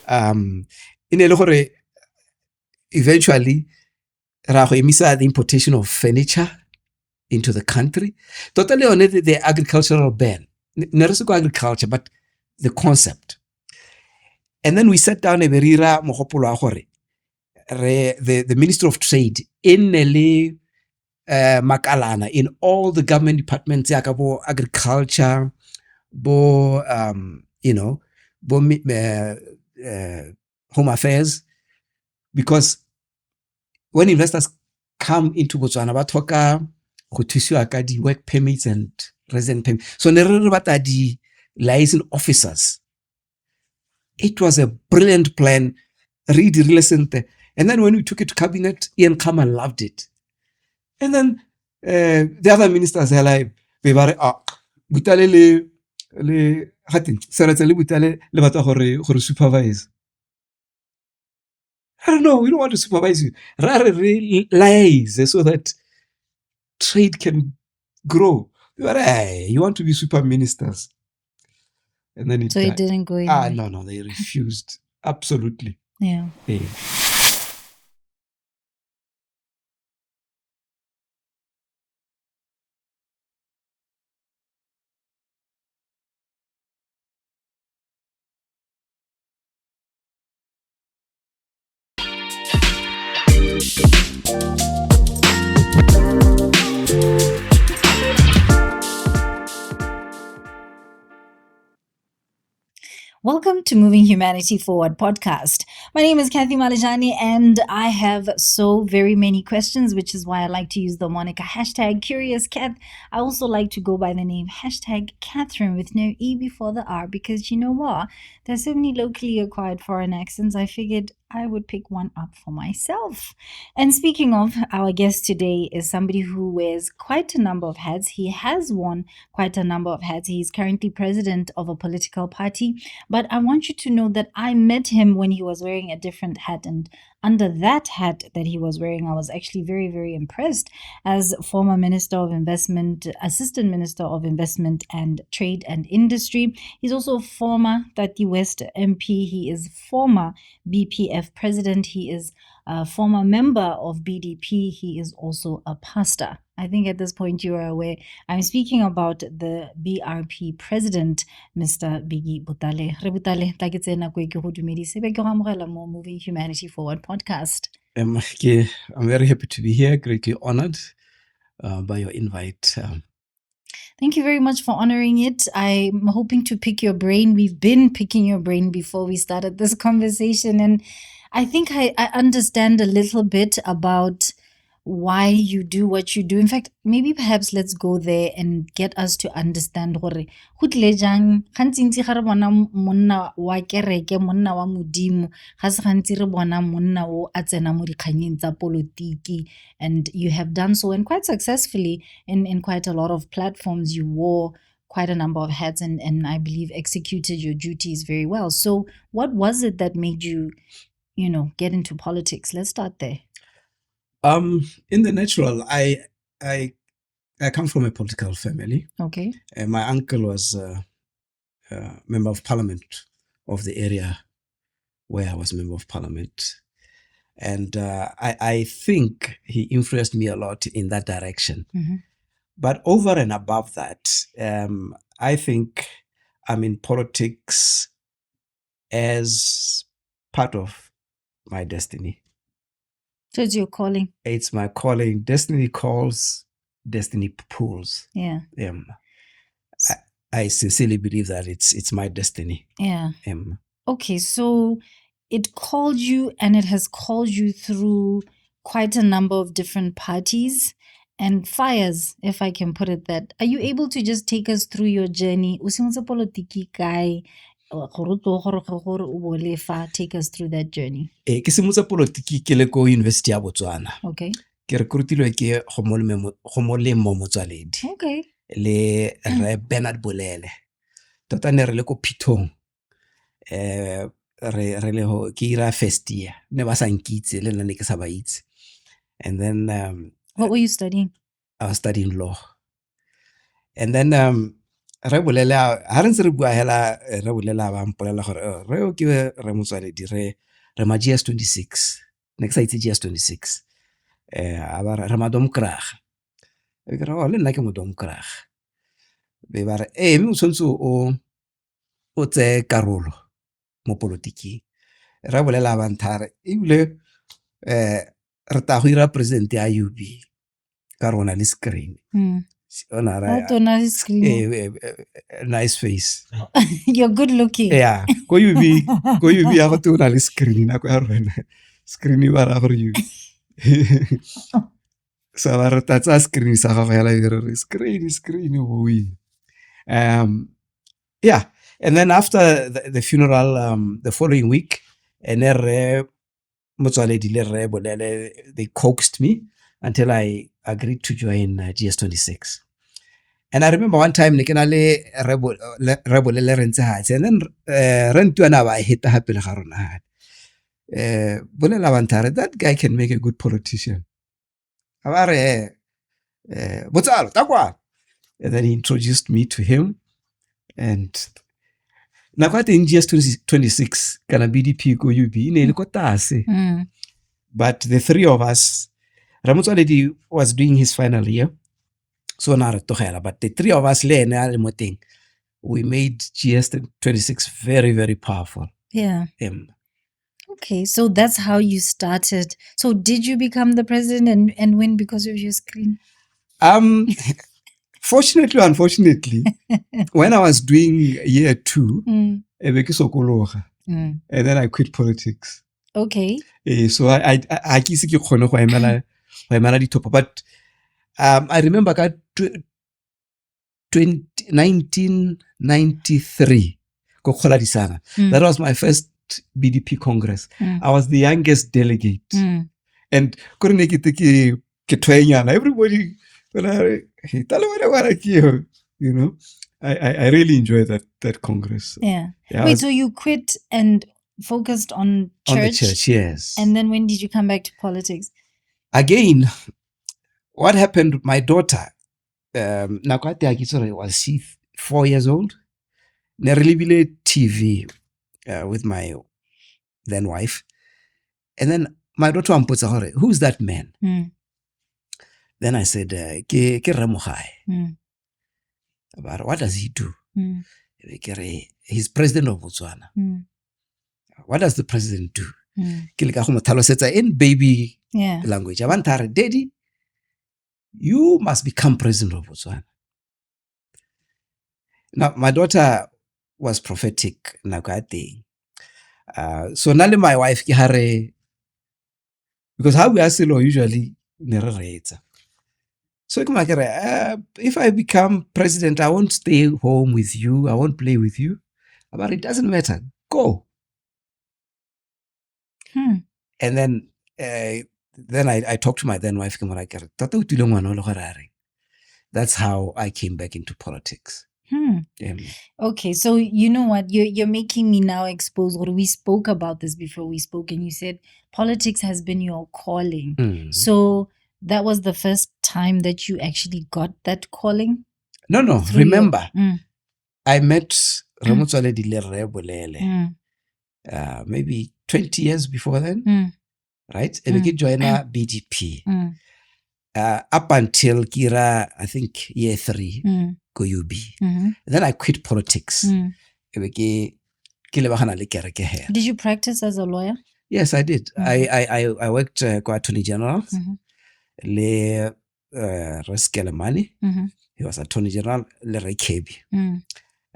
In a gore, eventually, ra go emisa the importation of furniture into the country. Totally on the agricultural ban. Not just agriculture, but the concept. And then we sat down a verira mogopolo a gore the Minister of Trade in le makalana in all the government departments yaka bo agriculture, bo bo home affairs, because when investors come into Botswana ba thoka go thusiwa ka di work permits and resident permits. So ne re batla di liaison officers. It was a brilliant plan. Read the and then when we took it to cabinet, Ian Kama loved it. And then the other ministers are like, Butale le Butale le batla gore supervise. I don't know, we don't want to supervise you. Lies so that trade can grow. You want to be super ministers. And then it didn't go in. No, they refused. Absolutely. Yeah. Welcome to Moving Humanity Forward podcast. My name is Cathy Malejane, and I have so very many questions, which is why I like to use the moniker #CuriousCath. I also like to go by the name #Catherine with no E before the R, because you know what? There's so many locally acquired foreign accents, I figured I would pick one up for myself. And speaking of, our guest today is somebody who wears quite a number of hats. He has worn quite a number of hats. He is currently president of a political party. But I want you to know that I met him when he was wearing a different hat. And under that hat that he was wearing, I was actually very, very impressed. As former Minister of Investment, Assistant Minister of Investment and Trade and Industry. He's also former Tati West MP. He is former BPF President. He is a former member of BDP. He is also a pastor. I think at this point you are aware. I'm speaking about the BRP President, Mr. Biggie Butale. Re Butale, ta ke tsena ko ke go dumedise be ke go amogela mo Moving Humanity Forward podcast. I'm very happy to be here, greatly honored by your invite. Thank you very much for honoring it. I'm hoping to pick your brain. We've been picking your brain before we started this conversation, and I think I understand a little bit about why you do what you do. In fact, maybe perhaps let's go there and get us to understand gore go tle jang gantsi ga re bona monna wa kereke, monna wa modimo, ga se gantsi re bona monna o a tsena mo dikganyeng tsa politiki, and you have done so, and quite successfully in quite a lot of platforms. You wore quite a number of hats and I believe executed your duties very well. So what was it that made you get into politics? Let's start there. In the natural, I come from a political family. Okay. My uncle was a member of parliament of the area where I was member of parliament. And I think he influenced me a lot in that direction. Mm-hmm. But over and above that, I think I'm in politics as part of my destiny. So it's your calling. It's my calling. Destiny calls, destiny pulls. Yeah. I sincerely believe that it's my destiny. Yeah. Okay, so it called you, and it has called you through quite a number of different parties and fires, if I can put it that. Are you able to just take us through your journey? Take us through that journey. Ke simotsa politiki ke le ko University ya Botswana. Okay. Ke rekrutilwe ke Gomolemo Motswaledi. Okay. Le Re Bernard Bolele. Tota ne re le ko Phithong. Re le ho ke ira first year. Ne ba sa nkitse le nna ne ke sa ba itse. And then what were you studying? I was studying law. And then re bolela ha re ntse re bua hela re bolela ba mpolela gore re o ke re Motsoaledi re ma GS26 next site GS26 a ba re madomkraga e ke re le nna ke modomkraga be ba re mme o tshwantse o tse karolo mo politiking re bolela ba nthare ebile re ta go ira president ya UB ka rona le screen ona ra screen. Nice face. You're good looking. Yeah, go UB ya go tona le screen na go ya rona screen ba ra gore UB sa ba re tatsa screen sa gago ya la dire screen boy. Yeah, and then after the funeral the following week and re Motsoaledi le re bolele they coaxed me until I agreed to join GS26. And I remember one time ne ke na le re bolele re ntse hatse and then re ntwana ba hit hape le ga rona bolela ba ntare that guy can make a good politician. Ba re Botsalo takwa. And then he introduced me to him and na kwa in GS26 kana BDP go UB ne le ko tase. But the three of us, Motsoaledi was doing his final year. So na re togela, but the three of us le ne a le moteng, we made GS26 very, very powerful. Yeah. Okay, so that's how you started. So did you become the president and win because of your screen? Fortunately, unfortunately, when I was doing year 2, and then I quit politics. Okay. So I kise ke khone go emela dithopo, but I remember 1993 go khola disana. That was my first BDP Congress. I was the youngest delegate. And everybody, you know, I really enjoyed that Congress. Yeah. Wait, so you quit and focused on church? On the church, yes. And then when did you come back to politics? Again, what happened with my daughter, was she 4 years old? Nerelibile TV with my then wife. And then my daughter puts her, who's that man? Then I said, Ke Ramuhai. But what does he do? He's president of Botswana. What does the president do? In baby language. Daddy, you must become president of Botswana. Now, my daughter was prophetic. So now my wife, because how we are still usually, so if I become president, I won't stay home with you. I won't play with you. But it doesn't matter. Go. And then I talked to my then wife. That's how I came back into politics. Okay, so you know what? You're making me now expose what we spoke about this before we spoke, and you said politics has been your calling. So that was the first time that you actually got that calling? No. Remember, I met Motsoaledi le Bolele maybe 20 years before then, right? And we joined BDP. Up until Kira, I think year 3, go UB. Then I quit politics. Did you practice as a lawyer? Yes, I did. I worked for Attorney General. Le Reskelemani. He was Attorney General le Rekebi.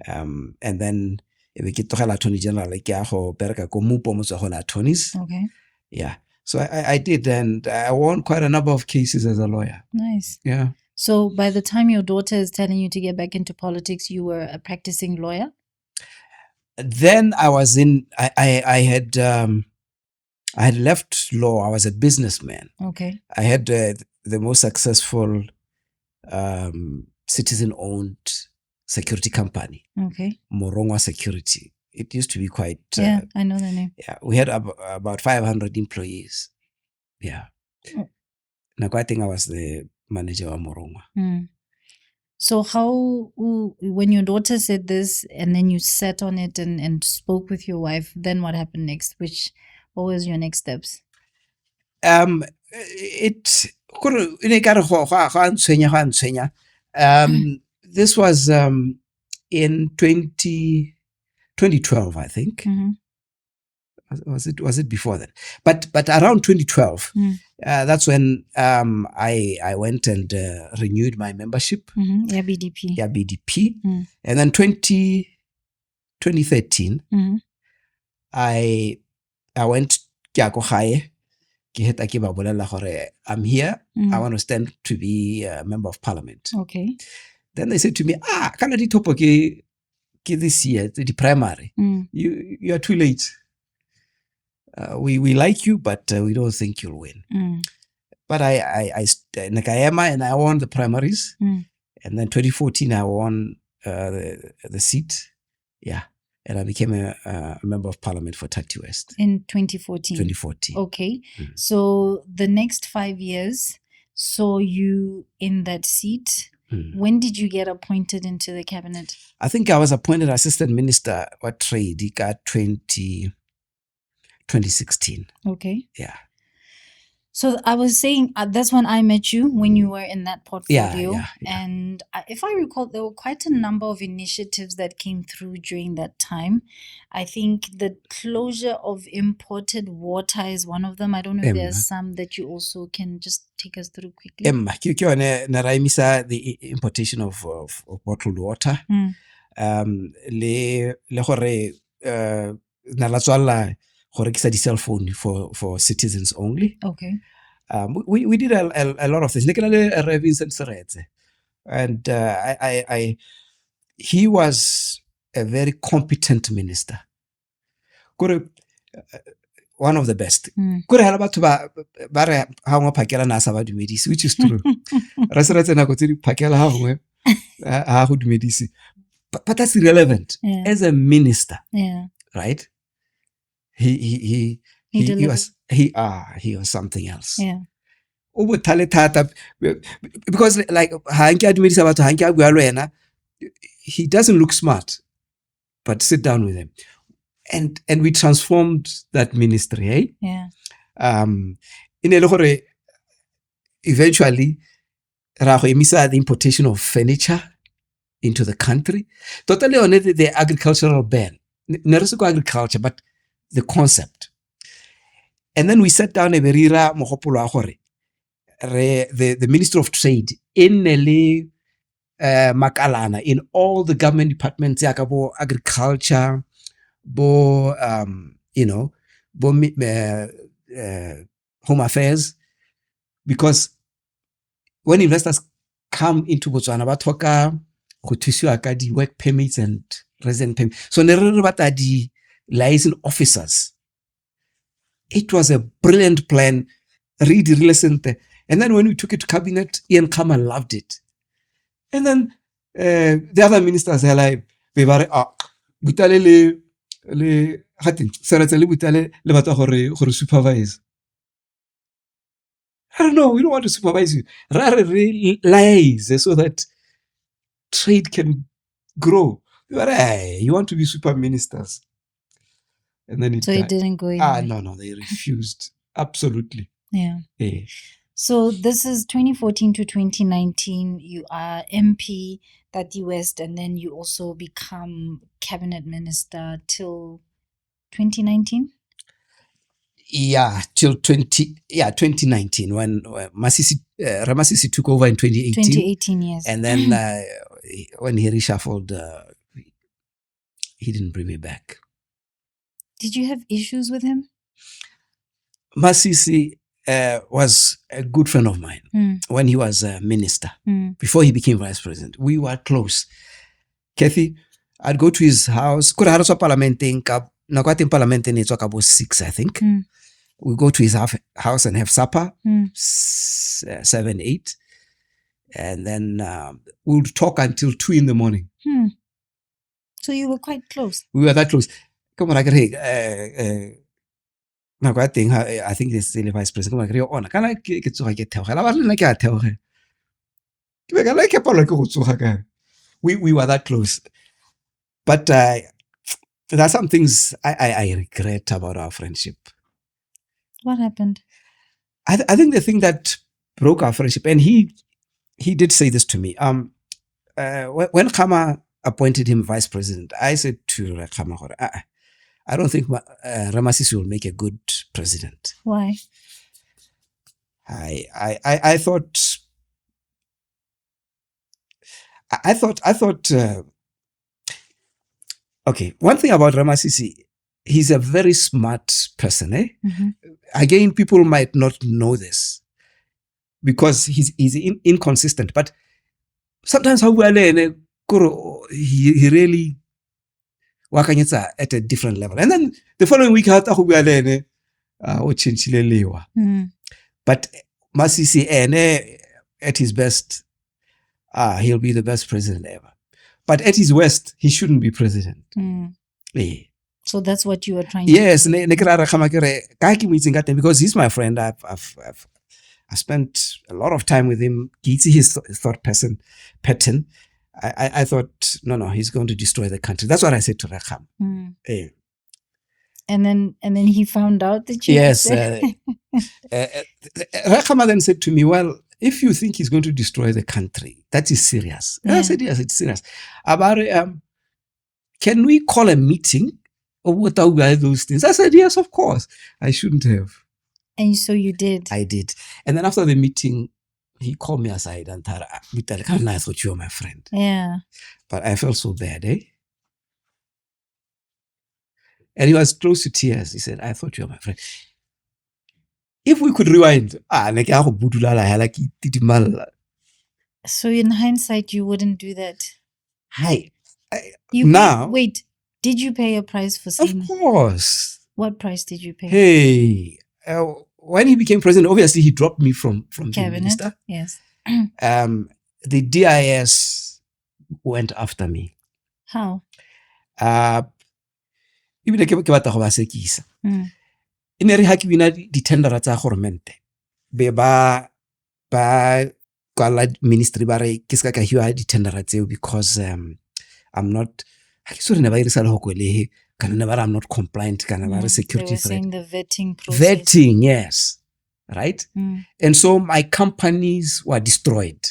And then we get to Attorney General like Yaho Berka Komupo Musahola attorneys. Okay. Yeah. So I did, and I won quite a number of cases as a lawyer. Nice. Yeah. So by the time your daughter is telling you to get back into politics, you were a practicing lawyer? Then I was I had left law. I was a businessman. Okay. I had the most successful citizen-owned security company. Okay. Morongwa Security. It used to be quite... I know the name. Yeah, we had about 500 employees. Yeah. I think I was the manager of Morongwa. So how, when your daughter said this and then you sat on it and spoke with your wife, then what happened next? What was your next steps? This was in 2012, I think. Mm-hmm. Was it before that? But around 2012, that's when I went and renewed my membership. Mm-hmm. Yeah, BDP. Yeah, BDP. And then 2013, I went ke go gae ke heta ke ba bolela gore I'm here. I want to stand to be a member of parliament. Okay. Then they said to me, kana di topo ke this year, the primary. You are too late. We like you, but we don't think you'll win. But I and I won the primaries. And then 2014, I won the seat. Yeah. And I became a member of parliament for Tati West. In 2014? 2014. Okay. So the next 5 years saw you in that seat. When did you get appointed into the cabinet? I think I was appointed assistant minister of trade in 2016. Okay. Yeah. So I was saying that's when I met you, when you were in that portfolio. Yeah. And if I recall, there were quite a number of initiatives that came through during that time. I think the closure of imported water is one of them. I don't know if there's some that you also can just take us through quickly. The importation of bottled water. Le gore nala tswalla go rekisa di cell phone for citizens only. Okay. We did a lot of things. And he was a very competent minister. One of the best. Which is true. But that's irrelevant. As a minister, right? He was something else. Yeah. Because like he doesn't look smart, but sit down with him. And we transformed that ministry, eh? Yeah. Eventually, the importation of furniture into the country. Totally on the agricultural ban. Not agriculture, but the concept. And then we sat down a verira mohopolo the Minister of Trade in Makalana, in all the government departments, bo agriculture, bo home affairs, because when investors come into Botswana, batoka go thusiwa ka di work permits and resident permits. So ne re bata di liaison officers. It was a brilliant plan. Read recent. And then when we took it to cabinet, Ian Kama loved it. And then the other ministers are like, Butale le supervise. I don't know, we don't want to supervise you. Lies so that trade can grow. You want to be super ministers. And then it didn't go in. No, they refused. Absolutely. Yeah. So this is 2014 to 2019. You are MP, Tati West, and then you also become cabinet minister till 2019? Yeah, till 2019 when Masisi took over in 2018. 2018, yes. And then when he reshuffled, he didn't bring me back. Did you have issues with him? Masisi was a good friend of mine when he was a minister. Before he became vice president, we were close. Cathy, I'd go to his house. It's about 6, I think. We go to his house and have supper, 7, 8. And then we'll talk until 2 in the morning. So you were quite close. We were that close. Come on, I think this is the vice president. Come on, we were that close. But there are some things I regret about our friendship. What happened? I think the thing that broke our friendship, and he did say this to me. When Khama appointed him vice president, I said to Khama, I don't think Masisi will make a good president. Why? I thought. Okay, one thing about Masisi, he's a very smart person. Mm-hmm. Again, people might not know this because he's inconsistent. But sometimes he really wakanyetsa at a different level. And then the following week, but Masisi at his best, he'll be the best president ever. But at his worst, he shouldn't be president. Yeah. So that's what you were trying to yes, because he's my friend. I've spent a lot of time with him. He's his thought pattern. I thought, no, he's going to destroy the country. That's what I said to Rakham. Yeah. And then he found out that you yes. Rakham then said to me, well, if you think he's going to destroy the country, that is serious. Yeah. I said, yes, it's serious. About can we call a meeting? Or what are those things? I said, yes, of course. I shouldn't have. And so you did. I did. And then after the meeting, he called me aside and said, I thought you were my friend. Yeah. But I felt so bad, And he was close to tears. He said, I thought you were my friend. If we could rewind, so in hindsight, you wouldn't do that. Wait, did you pay a price for seeing? Of course. What price did you pay? Hey, when he became president, obviously he dropped me from cabinet. The minister. Yes. The DIS went after me. How? Even in a haki wina di tendera tsa government be ba kwala ministry ba re ke ska ka hiwa di tendera tseo because I'm not I'm not compliant security they were threat. saying the vetting process. Vetting, yes. Right? And so my companies were destroyed.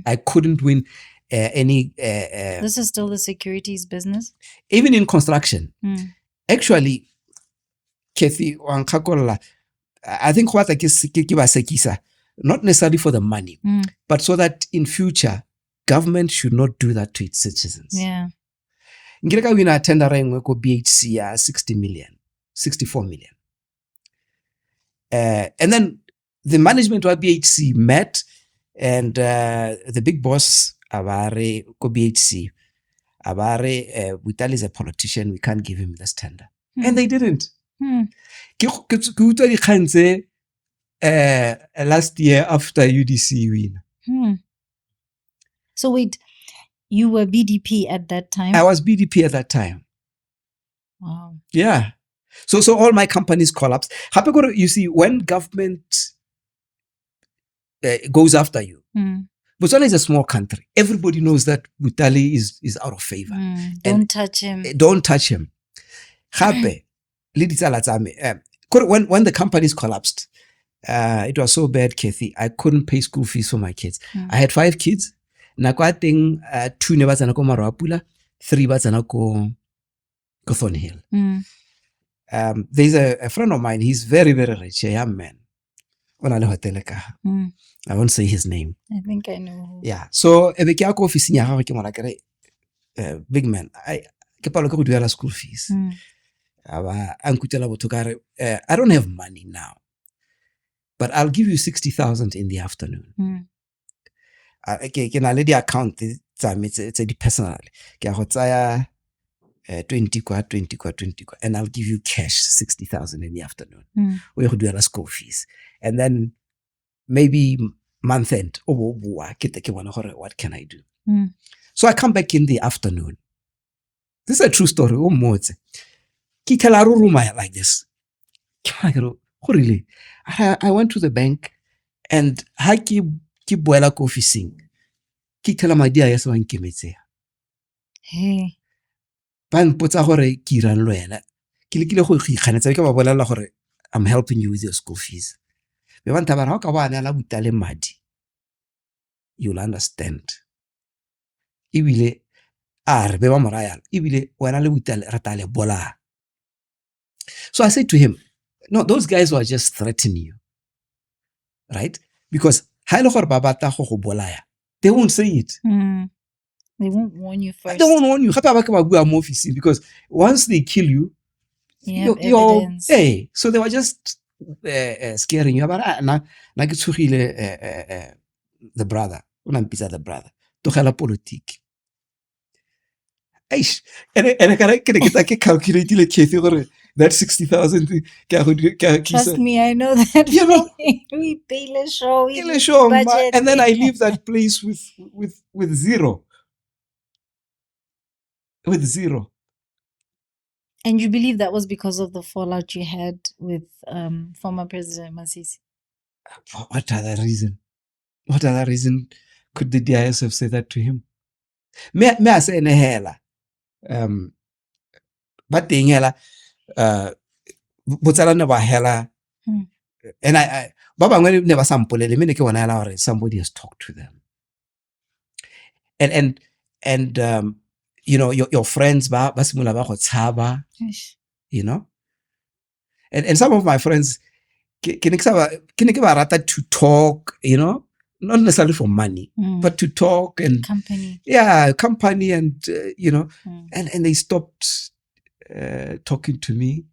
I couldn't win any this is still the securities business? Even in construction. Actually, Cathy, I think what I sekisa, not necessarily for the money, but so that in future, government should not do that to its citizens. Yeah. Ngireka wina tender ko BHC 60 million, 64 million. And then the management of BHC met and the big boss Abare ko BHC Abare Butale is a politician, we can't give him this tender. And they didn't. Last year after UDC win. So wait, you were BDP at that time? I was BDP at that time. Wow. Yeah. So all my companies collapsed. You see, when government goes after you, Botswana is a small country. Everybody knows that Butale is out of favor. Don't touch him. Don't touch him. When the companies collapsed, it was so bad, Cathy. I couldn't pay school fees for my kids. I had 5 kids. Nakwating 2 ne ba tsana ko Marapula, 3 ba tsana ko Thornhill. There's a friend of mine. He's very, very rich, a young man. I won't say his name. I think I know. Yeah. So big man, I ke school fees. I don't have money now, but I'll give you 60,000 in the afternoon. Can I let the account? It's a personal. 20 and I'll give you cash 60,000 in the afternoon. We will do our school fees, and then maybe month end. What can I do? So I come back in the afternoon. This is a true story. Like this. Really? I went to the bank and I keep boiler coffee sing. ke tell madi a ya se ba nkemetsea Hey. ba mpotsa gore ke irang le wena ke lekile go ikganetsa ke ba bolela gore I'm helping you with your school fees be ba ntaba ra ka ba nela Butale madi you'll understand ibile re be ba morayala ibile wena le Butale ra tale bola. So I said to him, no, those guys were just threatening you, right? Because they won't say it. They won't warn you first. They won't warn you. Because once they kill you, you have evidence. Hey, so they were just scaring you. But the brother, the brother, to hella politique. Eish, and I can calculate that 60,000. Trust me, I know that. You know, we pay the show, and then I leave that place with zero. With zero. And you believe that was because of the fallout you had with former President Masisi? What other reason? What other reason could the DIS have said that to him? May I say in a hela? But the hela, Botswana never hela. And I Baba never sample it. Somebody has talked to them. And you know, your friends, you know, and some of my friends can to talk, you know, not necessarily for money, but to talk and company and you know, and they stopped talking to me.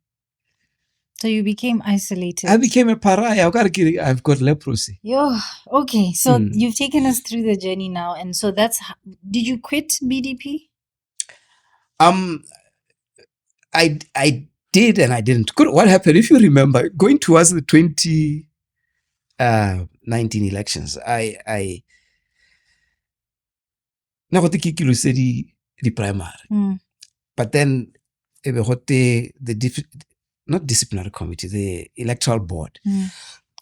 So you became isolated. I became a pariah. I've got leprosy. Okay. So you've taken us through the journey now, and so that's. Did you quit BDP? I did and I didn't. What happened? If you remember, going towards the 2019 elections, I na go tikikilo se di primary, but then the not disciplinary committee, the electoral board.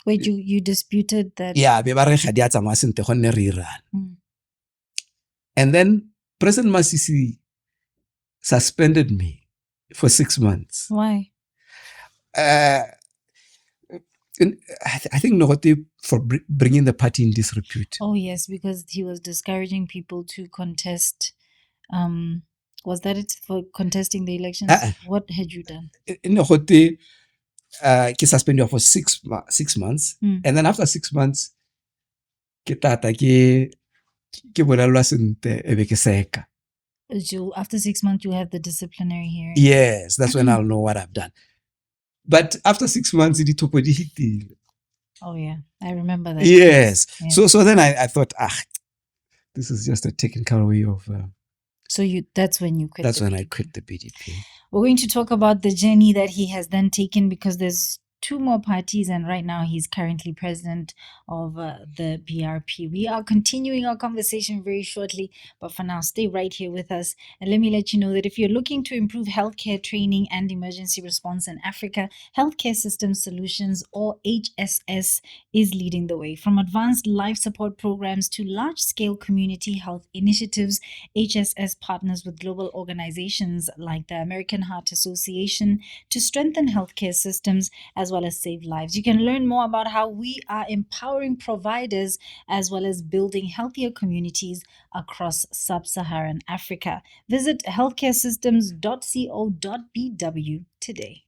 Wait, you disputed that? Yeah, and then President Masisi suspended me for 6 months. Why? I think for bringing the party in disrepute. Oh yes, because he was discouraging people to contest. Was that it, for contesting the elections? What had you done? Ke suspended you for 6 months, and then after 6 months, after 6 months you have the disciplinary hearing. Yes, that's when I'll know what I've done. But after 6 months, oh yeah, I remember that. Yes. So then I thought, this is just a technical way of. So that's when you quit. That's when I quit the BDP. We're going to talk about the journey that he has then taken, because there's 2 more parties, and right now he's currently president of the BRP. We are continuing our conversation very shortly, but for now, stay right here with us. And let me let you know that if you're looking to improve healthcare training and emergency response in Africa, Healthcare Systems Solutions, or HSS, is leading the way. From advanced life support programs to large-scale community health initiatives, HSS partners with global organizations like the American Heart Association to strengthen healthcare systems as well as save lives. You can learn more about how we are empowering providers as well as building healthier communities across sub-Saharan Africa. Visit healthcaresystems.co.bw today.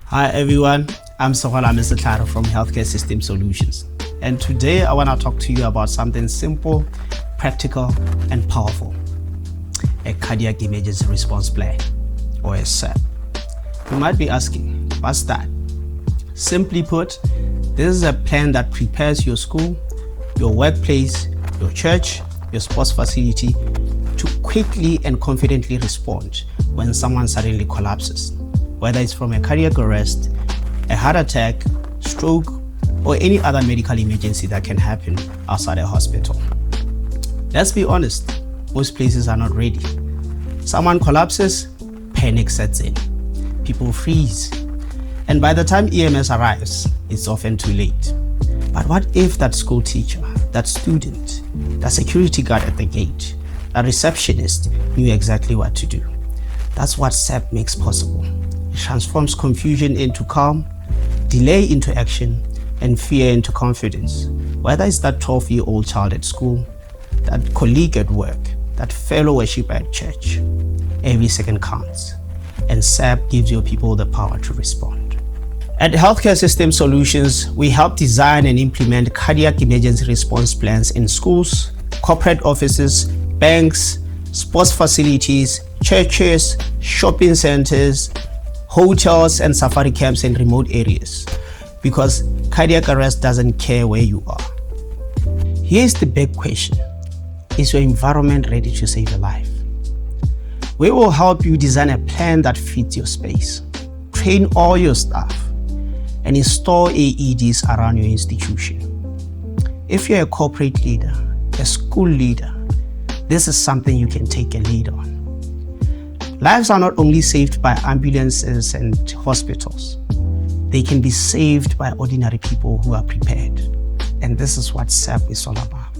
Hi everyone, I'm Sohola Mr. from Healthcare System Solutions, and today I want to talk to you about something simple, practical, and powerful: a cardiac emergency response plan, or a SEP. You might be asking, what's that? Simply put, this is a plan that prepares your school, your workplace, your church, your sports facility to quickly and confidently respond when someone suddenly collapses, whether it's from a cardiac arrest, a heart attack, stroke, or any other medical emergency that can happen outside a hospital. Let's be honest, most places are not ready. Someone collapses, panic sets in. People freeze. And by the time EMS arrives, it's often too late. But what if that school teacher, that student, that security guard at the gate, that receptionist knew exactly what to do? That's what SAP makes possible. It transforms confusion into calm, delay into action, and fear into confidence. Whether it's that 12-year-old child at school, that colleague at work, that fellow worshiper at church, every second counts. And SAP gives your people the power to respond. At Healthcare System Solutions, we help design and implement cardiac emergency response plans in schools, corporate offices, banks, sports facilities, churches, shopping centers, hotels, and safari camps in remote areas. Because cardiac arrest doesn't care where you are. Here's the big question. Is your environment ready to save a life? We will help you design a plan that fits your space, train all your staff, and install AEDs around your institution. If you're a corporate leader, a school leader, this is something you can take a lead on. Lives are not only saved by ambulances and hospitals, they can be saved by ordinary people who are prepared. And this is what SAP is all about.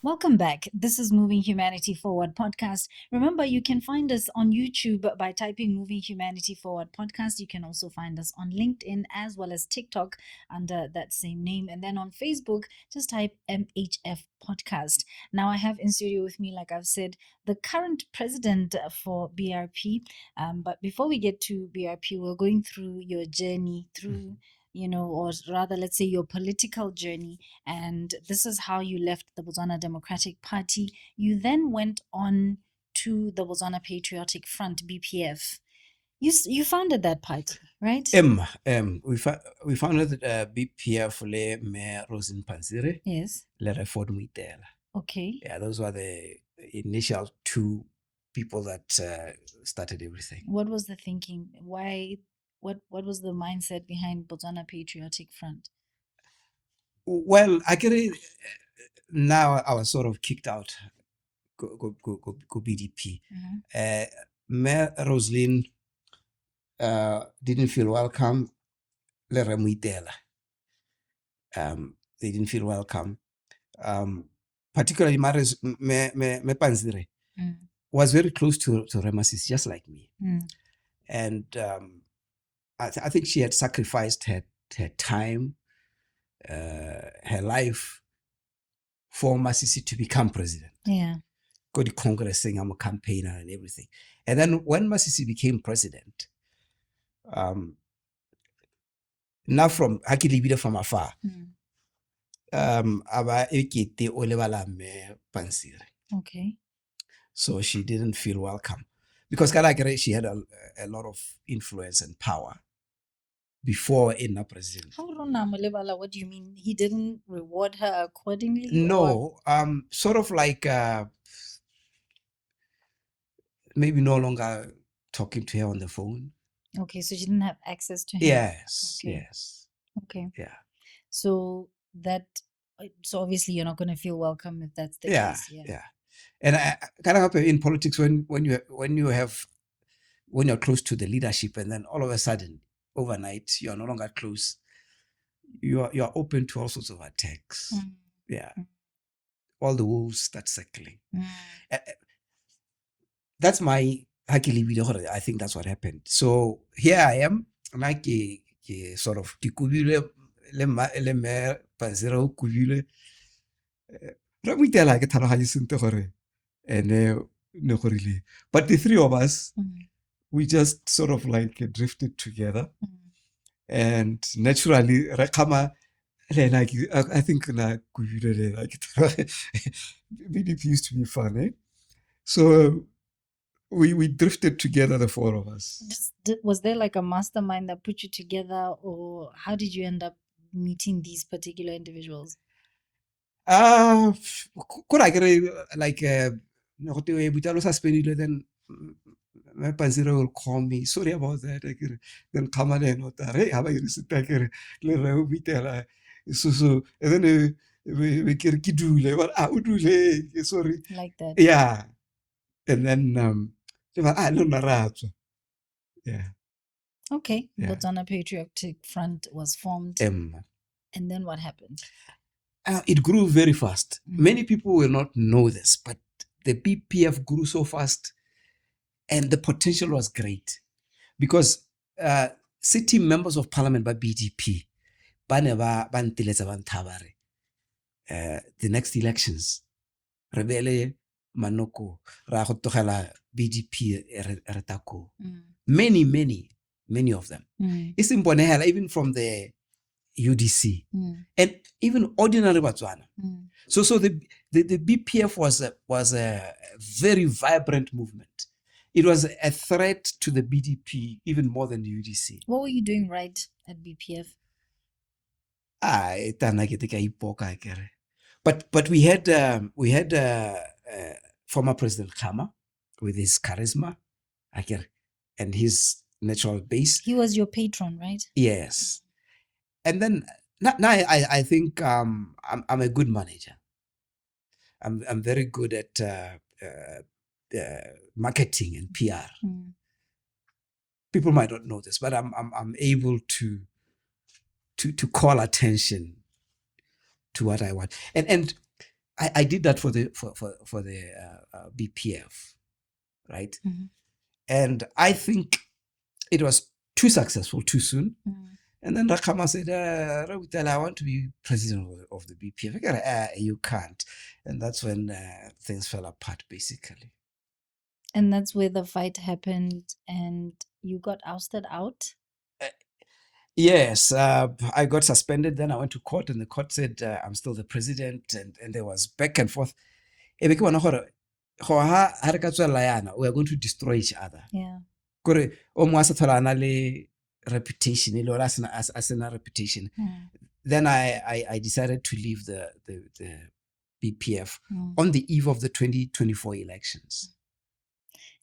Welcome back. This is Moving Humanity Forward podcast. Remember, you can find us on YouTube by typing Moving Humanity Forward podcast. You can also find us on LinkedIn as well as TikTok under that same name. And then on Facebook, just type MHF podcast. Now I have in studio with me, like I've said, the current president for BRP. But before we get to BRP, we're going through your journey through or rather, let's say your political journey. And this is how you left the Botswana Democratic Party. You then went on to the Botswana Patriotic Front, BPF. You founded that party, right? We founded BPF le me Rosin Panzire. Yes. Le Reford Muitela. Okay. Yeah, those were the initial two people that started everything. What was the thinking? Why? What was the mindset behind Botswana Patriotic Front? Well, actually, now I was sort of kicked out. Go BDP. Me Roslyn didn't feel welcome. Le Remuitela. They didn't feel welcome. Particularly me Panzire was very close to Masisi, just like me. And I think she had sacrificed her time, her life for Masisi to become president. Yeah. Go to Congress saying I'm a campaigner and everything. And then when Masisi became president, now from Hakilibida from afar, aba ekete o lebala me Panzire. Okay. So she didn't feel welcome. Because she had a lot of influence and power before in the president. What do you mean? He didn't reward her accordingly? No, sort of like maybe no longer talking to her on the phone. Okay, so she didn't have access to him. Yes, okay. Yes. Okay. Yeah. So obviously you're not going to feel welcome if that's the case. Yeah. And I kind of happen in politics when you're close to the leadership, and then all of a sudden, overnight, you are no longer close. You are open to all sorts of attacks. Yeah. All the wolves start circling. That's my hakili video. I think that's what happened. So here I am, like sort of tikubile le me Panzire kubile. Ramutela ke tlhaloganye sente gore but the three of us, we just sort of like drifted together. And naturally, Rakama, I think BDP used to be fun, eh? So we drifted together, the four of us. Was there like a mastermind that put you together, or how did you end up meeting these particular individuals? Could I get like Butale suspended then my Panzira will call me, sorry about that. Then come on and hey, how about you sit back here? So, and then we can kidule, but I would do sorry. Like that. Yeah. And then, I don't know. Yeah. Okay. Yeah. Botswana Patriotic Front was formed. And then what happened? It grew very fast. Many people will not know this, but the BPF grew so fast and the potential was great because sitting members of parliament by BDP, the next elections, Rebele Manoko, Rahotogala, BDP, Retako. Many of them. It's important, even from the UDC and even ordinary Botswana. So the BPF was a very vibrant movement. It was a threat to the BDP even more than the UDC. What were you doing right at BPF? But we had former President Khama with his charisma and his natural base. He was your patron, right? Yes. And then now I think I'm a good manager. I'm very good at marketing and PR. People might not know this, but I'm able to call attention to what I want, and I did that for the BPF, right? And I think it was too successful too soon. And then Rakama said, Butale, I want to be president of the BPF. You can't. And that's when things fell apart, basically. And that's where the fight happened and you got ousted out? Yes. I got suspended. Then I went to court and the court said, I'm still the president. And there was back and forth. We are going to destroy each other. Yeah. Reputation, as a reputation. Then I decided to leave the BPF on the eve of the 2024 elections.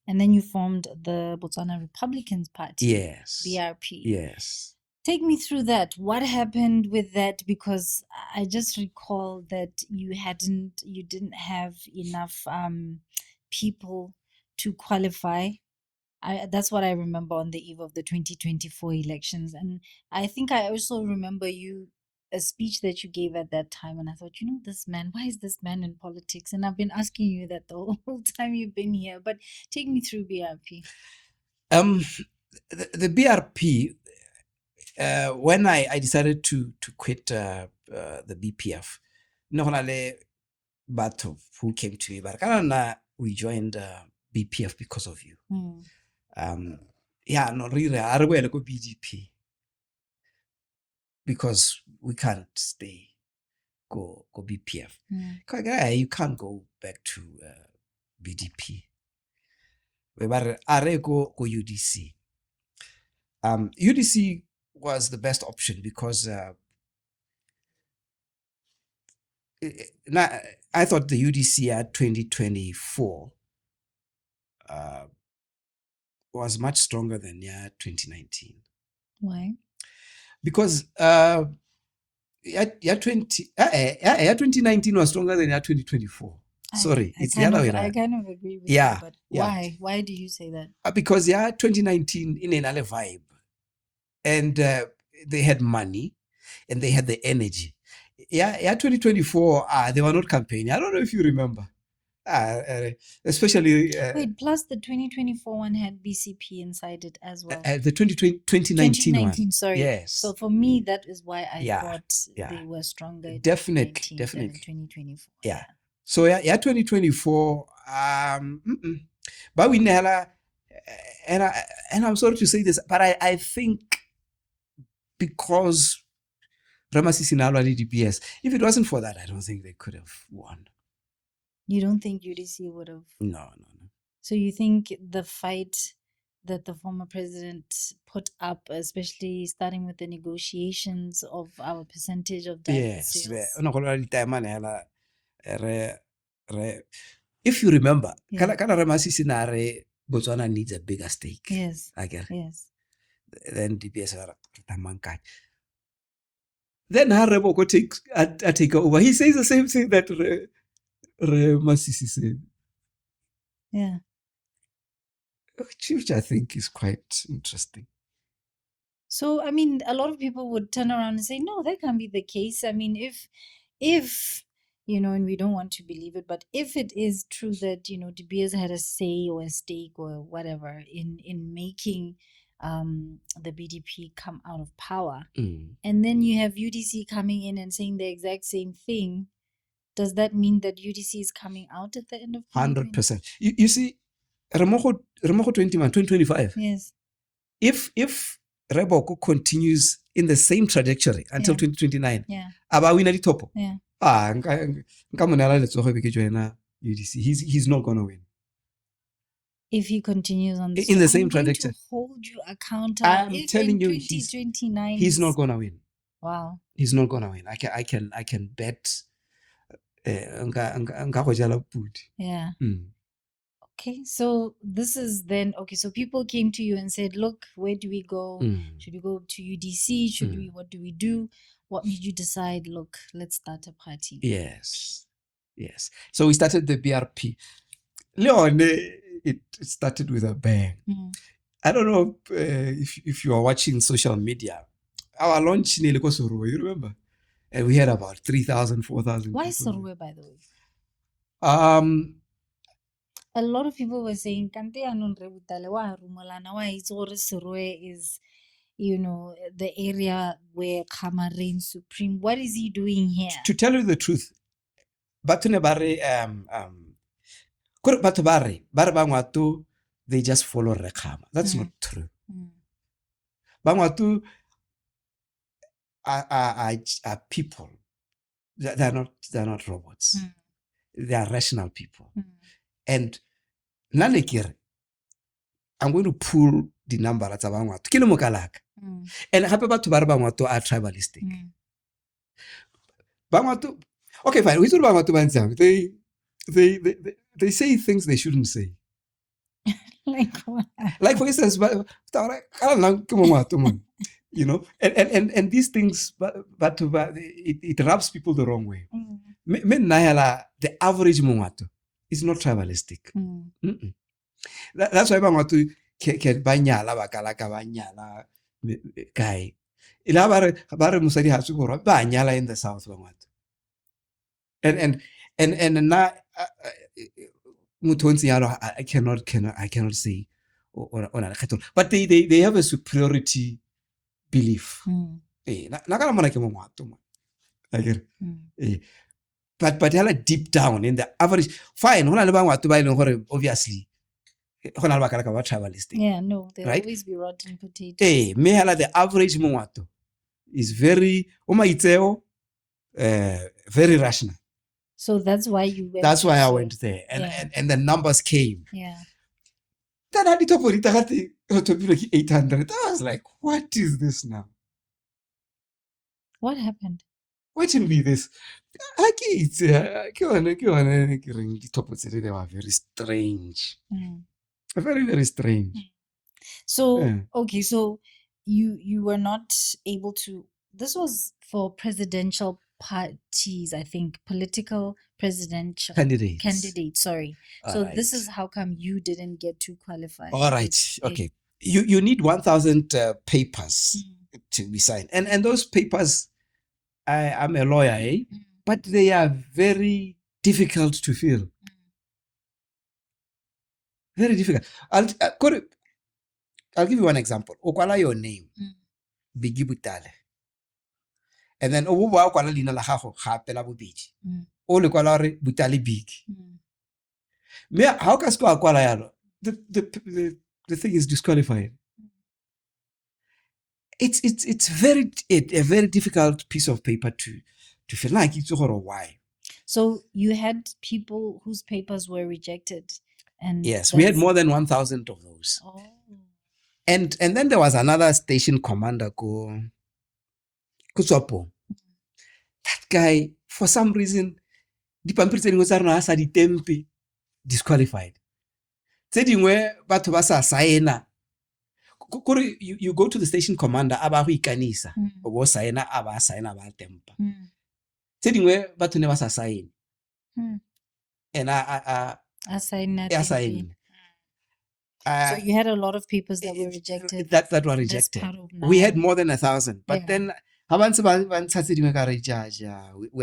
And then you formed the Botswana Republican Party. Yes. BRP. Yes. Take me through that. What happened with that? Because I just recall that you didn't have enough people to qualify. That's what I remember on the eve of the 2024 elections. And I think I also remember a speech that you gave at that time. And I thought, this man, why is this man in politics? And I've been asking you that the whole time you've been here. But take me through BRP. The BRP, when I decided to quit the BPF, Bato, who came to me, but we joined BPF because of you. No, really, I will go BDP because we can't stay. Go BPF. You can't go back to BDP. But I go UDC. UDC was the best option because I thought the UDC at 2024 was much stronger than 2019. Why? Because 2019 was stronger than 2024. Sorry, it's the other way around. I kind of agree with you, but why? Why do you say that? Because 2019 in another vibe. And they had money and they had the energy. 2024, they were not campaigning. I don't know if you remember. Especially... Wait, plus the 2024 one had BCP inside it as well. The 2019 one. Sorry. Yes. So for me, that is why I thought they were stronger. Definitely. 2024. Yeah. So 2024, but we never, and I'm sorry to say this, but I think because Masisi now already DPS, if it wasn't for that, I don't think they could have won. You don't think UDC would have? No. So you think the fight that the former president put up, especially starting with the negotiations of our percentage of direct sales? If you remember, Masisi Botswana needs a bigger stake. Yes. I get it. Yes. Then DPS are then Boko take over. He says the same thing that Masisi said, Yeah. which I think is quite interesting. So, I mean, a lot of people would turn around and say, no, that can't be the case. I mean, if, you know, and we don't want to believe it, but if it is true that, you know, De Beers had a say or a stake or whatever in making the BDP come out of power, and then you have UDC coming in and saying the exact same thing, does that mean that UDC is coming out at the end of 100%. You see, Ramoko 2025. Yes. If Boko continues in the same trajectory until 2029, aba wina ditopo. Yeah. Nka monela letsogo be ke joina UDC. He's not going to win. If he continues on this, in the I'm same going trajectory, to hold you accountable. I'm If telling in you, 2029 he's not going to win. Wow. He's not going to win. I can bet. Nka go jala pudi. Yeah. Okay, so this is then okay. So people came to you and said, "Look, where do we go? Should we go to UDC? Should we? What do we do?" What made you decide? Look, let's start a party. Yes. So we started the BRP. Leon, it started with a bang. I don't know if you are watching social media. Our launch in Elekosoro, you remember? And we had about 3,000, 4,000 Why people. Sorwe, by the way? A lot of people were saying, "Kante anon rebutale wa rumolana wa itse gore Sorwe is, you know, the area where Khama reigns supreme. What is he doing here?" To tell you the truth, batune bare bangwatu, they just follow Rekhama. That's not true. Bangwatu are people. They're not robots. They are rational people. And nanekere, I'm going to pull the number at Bangwatu. Kile mokalaka. And hape batho ba re Bangwatu are tribalistic. Bangwatu, okay, fine. We talk about Bangwatu. They say things they shouldn't say. Like what? Like for instance, you know, and these things, but it rubs people the wrong way. The average Mongwato is not tribalistic. That's why Bangwatu can banyala bakalaka banyala guy. Ilabare musadi hasugoro banyala in the south Bangwatu. And now I cannot say but they have a superiority belief. But deep down in the average, fine, obviously tribalistic. Yeah, no, there'll right? always be rotten potatoes. The average Mongwato is very very rational. So that's why you went. That's why I went there. And the numbers came. Yeah. Then I did 800. I was like, what is this now? What happened? What will be this? They were very strange. Very, very strange. So, okay, so you were not able to, this was for presidential parties, I think, political presidential candidates, sorry. So this is how come you didn't get to qualify. All right, okay. You need 1,000 papers to be signed. And those papers, I'm a lawyer, but they are very difficult to fill. Very difficult. I'll give you one example. Okwala your name, Biggie Butale. And then okwala lina la gago gape la bobedi. O le kwala re Butale Big. Me how ka sko akwala yalo? The thing is disqualified. It's a very difficult piece of paper to fill. Like it's why. So you had people whose papers were rejected. And yes, we had more than 1,000 of those. Oh. And then there was another station commander Kutswapo. That guy, for some reason, disqualified. tse dingwe batho ba sa saena kore you go to the station commander a ba go ikanisa o bo saena a ba saena ba tempa tse dingwe batho ne ba sa saene and a sign. So you had a lot of papers that were rejected. That were rejected. We had more than 1,000, but then we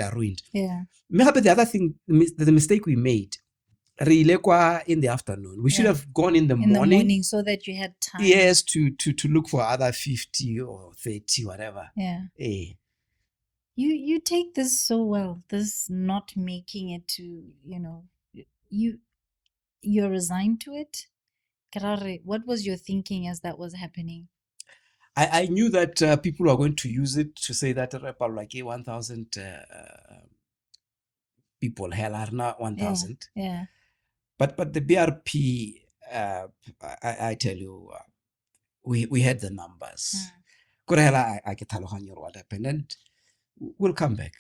are ruined. Yeah. Maybe the other thing, the mistake we made, in the afternoon. We should have gone in the morning so that you had time. Yes, to look for other 50 or 30, whatever. Yeah. You take this so well. This not making it to, you're resigned to it. What was your thinking as that was happening? I knew that people were going to use it to say that like 1,000 people, hell are not 1,000. Yeah. But the BRP, I tell you, we had the numbers. I get what happened, and we'll come back.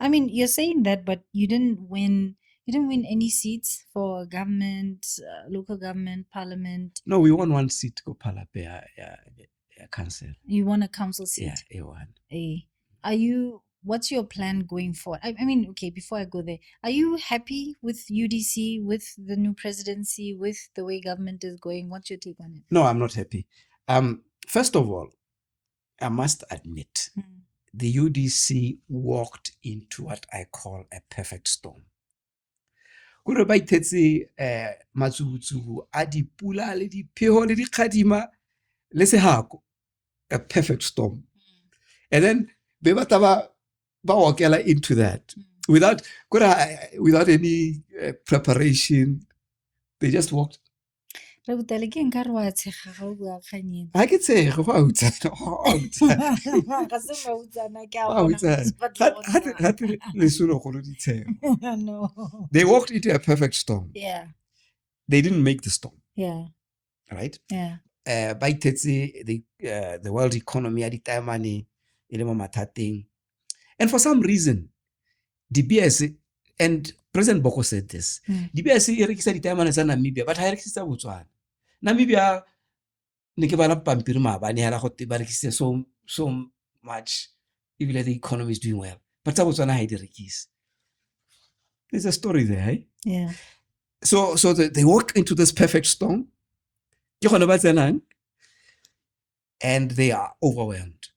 I mean, you're saying that, but you didn't win. You didn't win any seats for government, local government, parliament. No, we won one seat go Palapea council. You won a council seat. Yeah, you won. What's your plan going forward? I mean, okay, before I go there, are you happy with UDC, with the new presidency, with the way government is going? What's your take on it? No, I'm not happy. First of all, I must admit, the UDC walked into what I call a perfect storm. Kure ba ithetse matsubutsubu a dipula le dipheho le dikgadima le sehako, a perfect storm. And then be batla ba walkela into that without any preparation. They just walked. I can say they walked into a perfect storm. Yeah. They didn't make the storm. Yeah. Right? Yeah. By the world economy at the time money, and for some reason, the BS and President Boko said this. The BS erekisa di time Namibia, but I erekisa Botswana. Namibia nikebala pampiri mabani hara gote ba rekisa so much even the economy is doing well. But Botswana ha direkisa. There's a story there, eh? Yeah. So they walk into this perfect storm. And they are overwhelmed.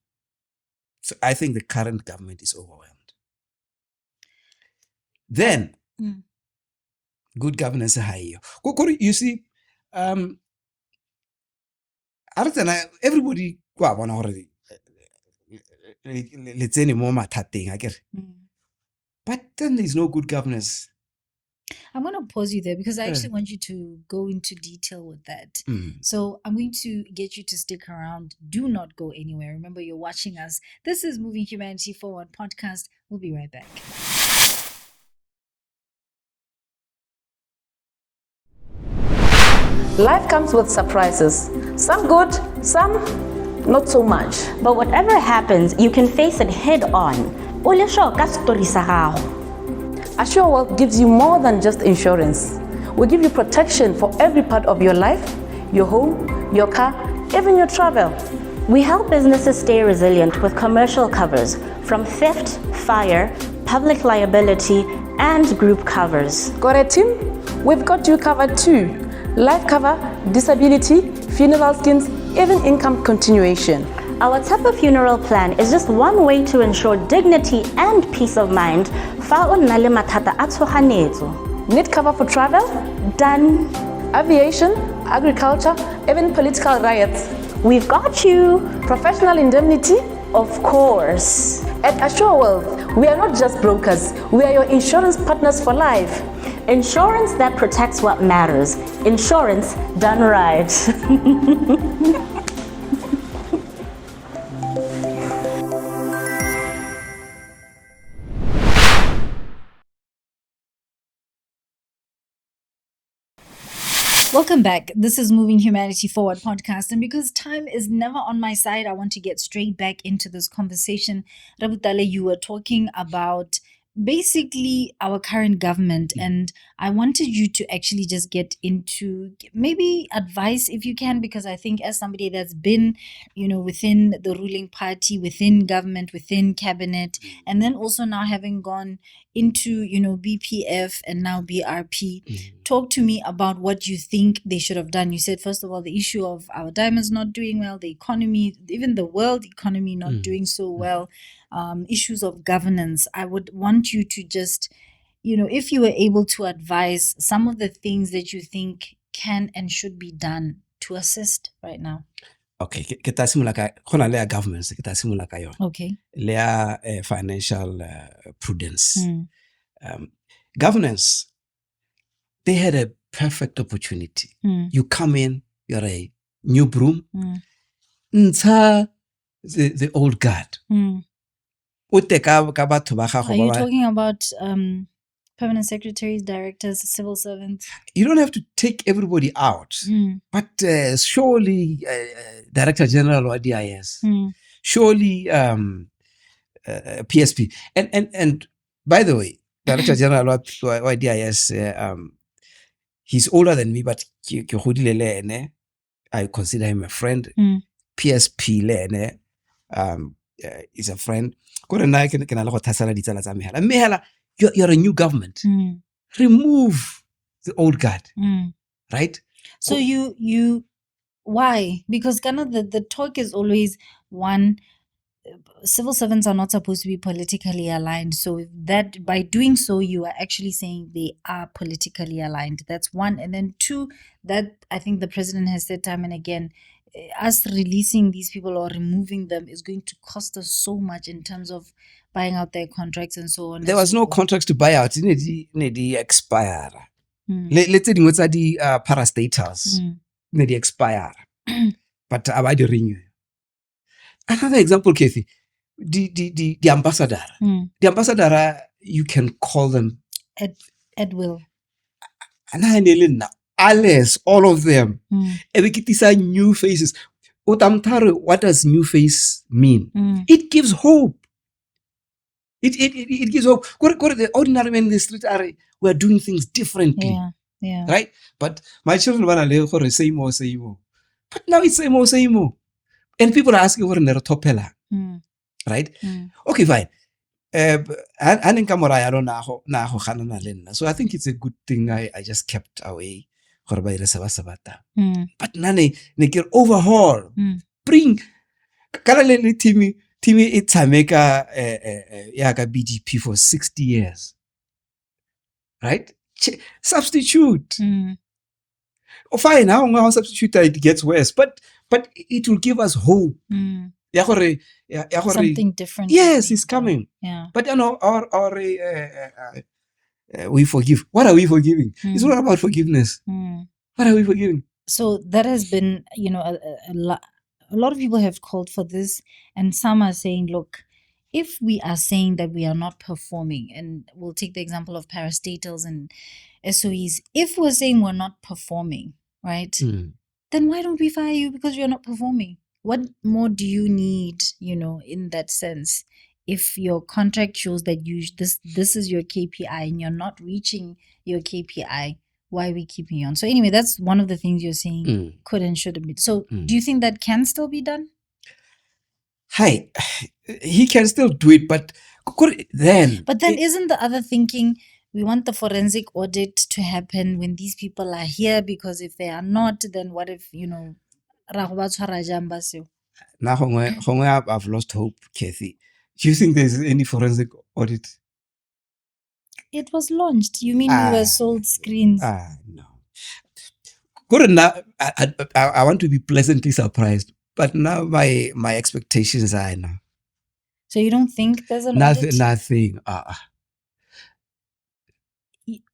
So I think the current government is overwhelmed. Then, good governance high. You see, everybody already. Let's say more I get. But then there's no good governance. I'm going to pause you there because I actually want you to go into detail with that. So I'm going to get you to stick around. Do not go anywhere. Remember, you're watching us. This is Moving Humanity Forward podcast. We'll be right back. Life comes with surprises. Some good, some not so much. But whatever happens, you can face it head on. Assure Wealth gives you more than just insurance. We give you protection for every part of your life, your home, your car, even your travel. We help businesses stay resilient with commercial covers from theft, fire, public liability, and group covers. Got a team? We've got you covered too. Life cover, disability, funeral schemes, even income continuation. Our type of funeral plan is just one way to ensure dignity and peace of mind. Need cover for travel? Done. Aviation, agriculture, even political riots. We've got you. Professional indemnity? Of course. At Assure Wealth, we are not just brokers. We are your insurance partners for life. Insurance that protects what matters. Insurance done right. Welcome back. This is Moving Humanity Forward podcast. And because time is never on my side, I want to get straight back into this conversation. Butale, you were talking about basically our current government, and I wanted you to actually just get into maybe advice if you can, because I think as somebody that's been, within the ruling party, within government, within cabinet, and then also now having gone into, BPF and now BRP, talk to me about what you think they should have done. You said, first of all, the issue of our diamonds not doing well, the economy, even the world economy not doing so well, issues of governance. I would want you to just, if you were able to advise some of the things that you think can and should be done to assist right now. Okay, ke ta simula ka gona le ya governance, ke ta simula ka yona. Okay. Le ya financial prudence. Governance, they had a perfect opportunity. You come in, you're a new broom. Ntsha the old guard. Are you talking about permanent secretaries, directors, civil servants? You don't have to take everybody out, but surely Director General or DIS, surely PSP, and by the way, Director General or DIS, he's older than me, but I consider him a friend. PSP is a friend. You're a new government. Remove the old guard, right? So you why? Because kind of the talk is always one, civil servants are not supposed to be politically aligned. So that by doing so, you are actually saying they are politically aligned. That's one. And then two, that I think the president has said time and again, us releasing these people or removing them is going to cost us so much in terms of buying out their contracts and so on. There was no contracts to buy out. They expire. Let's say the parastatals. They expire. But I do renew. Another example, Cathy, the ambassador. The ambassador, you can call them at will. Alice, all of them. These are new faces. What does new face mean? It gives hope. It gives hope. Go to the ordinary men in the street we're doing things differently. Yeah. Right? But my children want to learn say more. But now it's say more. And people are asking for a topela. Right? Okay, fine. So I think it's a good thing I just kept away. But nane get overhaul. Bring Karalele Timmy it's Jamaica yaga BGP for 60 years. Right? Substitute. Fine, how substitute it gets worse, but it will give us hope. Something different. Yes, it's coming. Yeah. But we forgive. What are we forgiving? It's not about forgiveness. What are we forgiving? So that has been, a lot of people have called for this, and some are saying, look, if we are saying that we are not performing, and we'll take the example of parastatals and SOEs, if we're saying we're not performing, right, then why don't we fire you because you're not performing? What more do you need, in that sense? If your contract shows that this is your KPI and you're not reaching your KPI, why are we keeping you on? So anyway, that's one of the things you're saying could and shouldn't be. So do you think that can still be done? Hi, he can still do it, but then isn't the other thinking, we want the forensic audit to happen when these people are here, because if they are not, then what if, now I've lost hope, Cathy. Do you think there's any forensic audit? It was launched. You mean we were sold screens? No. Good enough. I want to be pleasantly surprised, but now my expectations are now. So you don't think there's an audit? Nothing.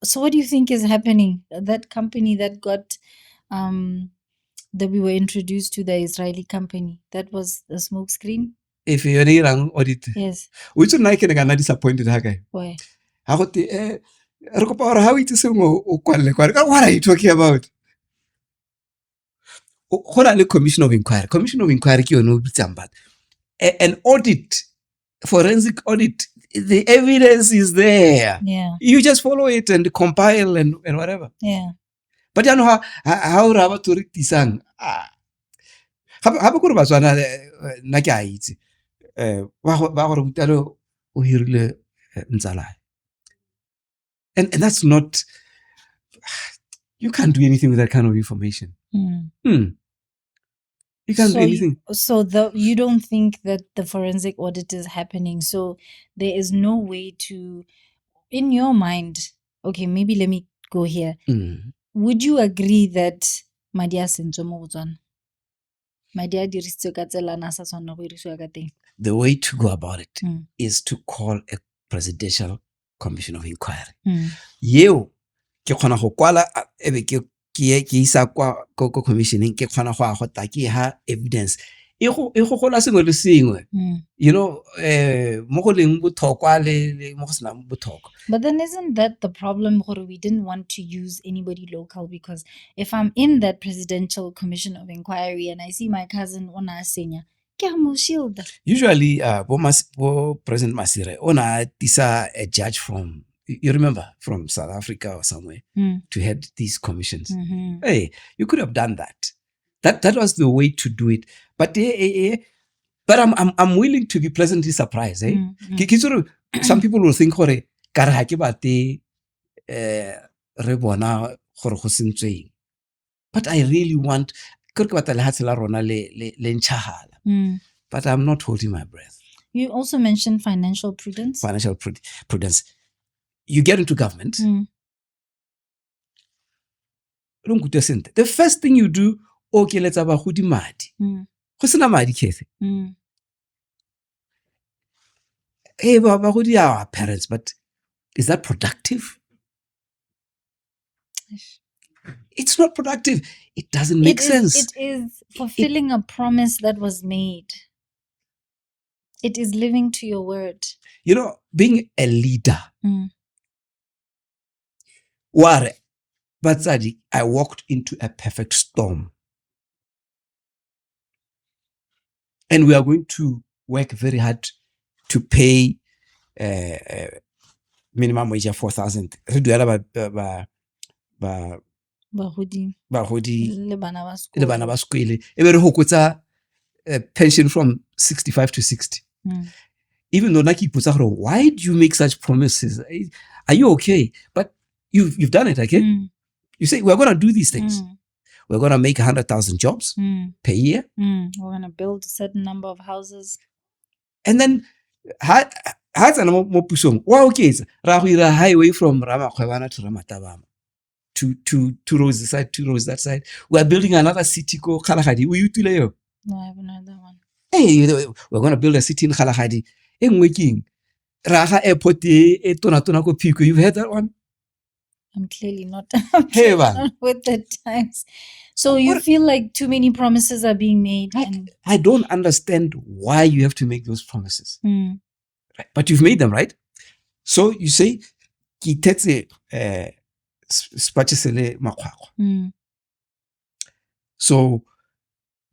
So what do you think is happening? That company that got that we were introduced to, the Israeli company, that was the smoke screen? If you're an audit. Yes. Which one I can get disappointed? Why? How it is what are you talking about? Commission of inquiry. Commission of inquiry, an audit, forensic audit, the evidence is there. Yeah. You just follow it and compile and whatever. Yeah. But you know how raba to retisang. Ha ba go re Batswana nna ke a itse. Ba gore Butale o hirile ntsala. And that's not, you can't do anything with that kind of information. You can't do anything. So you don't think that the forensic audit is happening. So there is no way to, in your mind, okay, maybe let me go here. Would you agree that Madi a sentse mo Botswana? Madi a dirisitswe ka tsela na sa tshwanela go dirisiwa ka teng? The way to go about it is to call a presidential commission of inquiry. Yeo ke khona go kwala ebe ke isa kwa commissioning ke khona go a go taki ha evidence e go gola sengwe le sengwe, you know, mo go leng bothokwa le mo go sena bothokwa. But then isn't that the problem, gore we didn't want to use anybody local? Because if I'm in that presidential commission of inquiry and I see my cousin ona senya, ke a mo shield. Usually bo President Masire ona tisa a judge from, you remember, from South Africa or somewhere to head these commissions. Hey, you could have done that. That was the way to do it. But but I'm willing to be pleasantly surprised. Some people will think gore kare ha ke bate re bona gore go sentsweng. But I really want ke batla le hatse la rona le ntshahala. But I'm not holding my breath. You also mentioned financial prudence. Financial prudence. You get into government. The first thing you do, okay, let's have a hudi madi. Go sena madi Cathy. Hey, bagodi are our parents, but is that productive? It's not productive. It doesn't make sense. It is fulfilling a promise that was made. It is living to your word. You know, being a leader. Batsadi, I walked into a perfect storm. And we are going to work very hard to pay minimum wage of 4,000. Re duela bagodi Le bana ba le bana ba sekole. Ebe re hokotsa pension from 65 to 60. Even though Naki puts out, why do you make such promises? Are you okay? But you've done it, okay? You say, we're going to do these things. We're going to make 100,000 jobs per year. We're going to build a certain number of houses. And then, okay, highway from Ramakwebana to Ramatabama. Two roads this side, 2 roads that side. We're building another city called Khalahadi. No, I haven't heard that one. Hey, we're going to build a city in Khalahadi. Raha airport you've heard that one? I'm clearly not with the times. So you feel like too many promises are being made. I don't understand why you have to make those promises. Right? But you've made them, right? So you say, so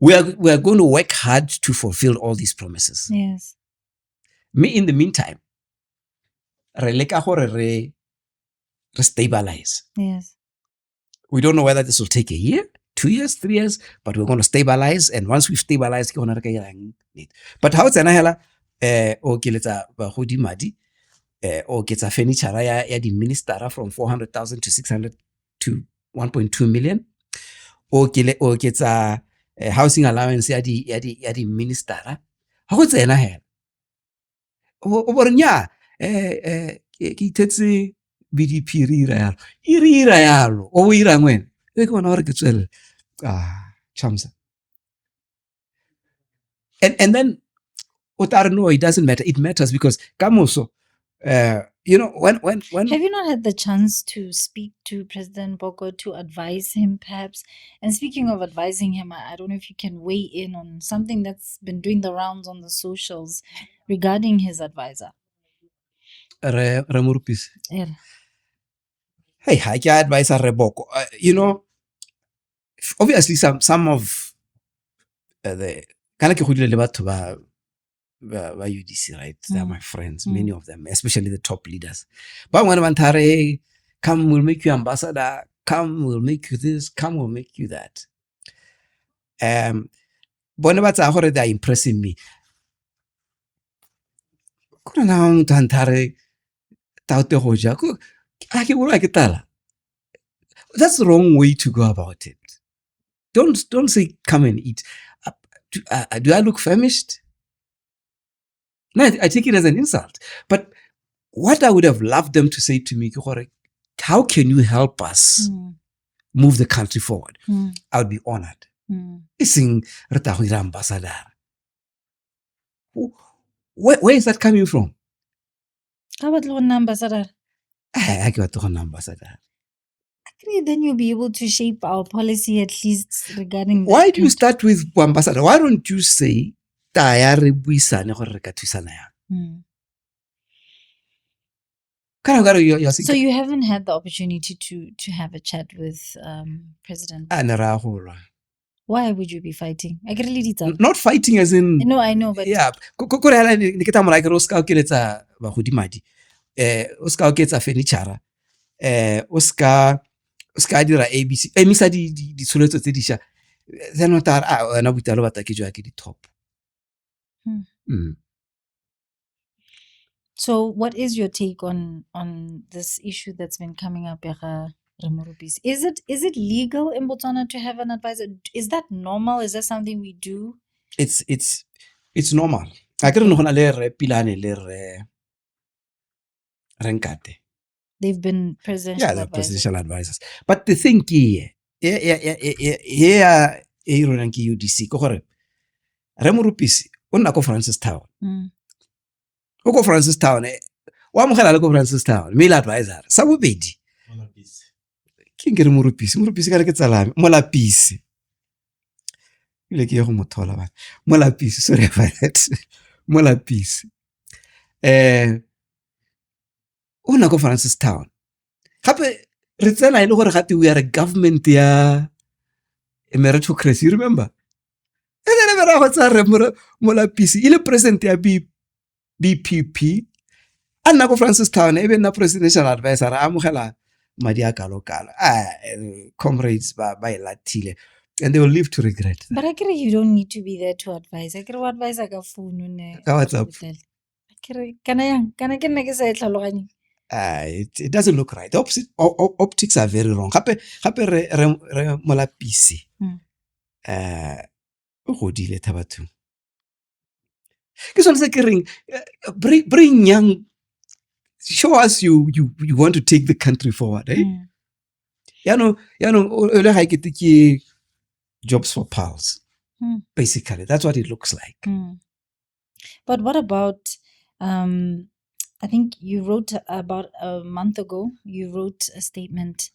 we are going to work hard to fulfill all these promises. Yes. Me, in the meantime, re stabilize. Yes. We don't know whether this will take a year, 2 years, 3 years, but we're going to stabilize. And once we've stabilized, but how it's anahela okay, let's bahudi madi okay, it's a furniture ya di minister from 400,000 to 600 to 1.2 million. Okay, it's a housing allowance ya di minister. How it's anahela obornya ke itetse BDP rira yalo o ira ngwena e ke bona gore ke tswele chamsa. And then no, it doesn't matter. It matters because kamoso you know, when have you not had the chance to speak to President Boko to advise him perhaps? And speaking of advising him, I don't know if you can weigh in on something that's been doing the rounds on the socials regarding his advisor. Remurupis. Yeah. Hey, I can advise Boko. You know, obviously some of the kana ke godile le batho UDC, right? They're my friends, many of them, especially the top leaders. But when hey, come, we'll make you ambassador. Come, we'll make you this. Come, we'll make you that. They're impressing me. That's the wrong way to go about it. Don't say come and eat. Do I look famished? No, I take it as an insult. But what I would have loved them to say to me, how can you help us move the country forward? I would be honored. Ambassador. Where is that coming from? Ambassador. Ambassador. Then you'll be able to shape our policy at least regarding. Why do you start with ambassador? Why don't you say so you haven't had the opportunity to have a chat with President? Why would you be fighting? Not fighting as in. No, I know, but yeah. Oscar dira ABC. Emisa di tsholetso tse disha. Then what are na Butale ba take jo ke di top. So what is your take on this issue that's been coming up, Remorupisi? Is it legal in Botswana to have an advisor? Is that normal? Is that something we do? It's normal. I don't know le pilane le renkate. They've been presidential advisors. Presidential advisors. But the thing here, UDC, Remorupisi, unako Francis Town. Uko Francis Town, wa mogela ko Francis Town, mail advisor. Sa bobedi. King Remorupisi, Remorupisi ka re ke tsalame, Molapisi. Ile ke go mothola ba. Molapisi, sorry about that. Molapisi. Unako Francis Town. Gape re tsena ile gore gate we are a government ya meritocracy, remember? Ene re go tsa re Molapisi ile president ya BPP. Anako Francis Town ebe na presidential advisor a amogela madi a kalokalo. Comrades ba elatile. And they will live to regret that. But I agree you don't need to be there to advise. I agree what advise ka phone ne. Ka WhatsApp. It doesn't look right. The optics are very wrong. Gape re Molapisi. Godile thabatu. Ke sone se ke reng bring young, show us you want to take the country forward, eh? Ya no le ga ke tike jobs for pals. Basically, that's what it looks like. But what about I think you wrote about a month ago, you wrote a statement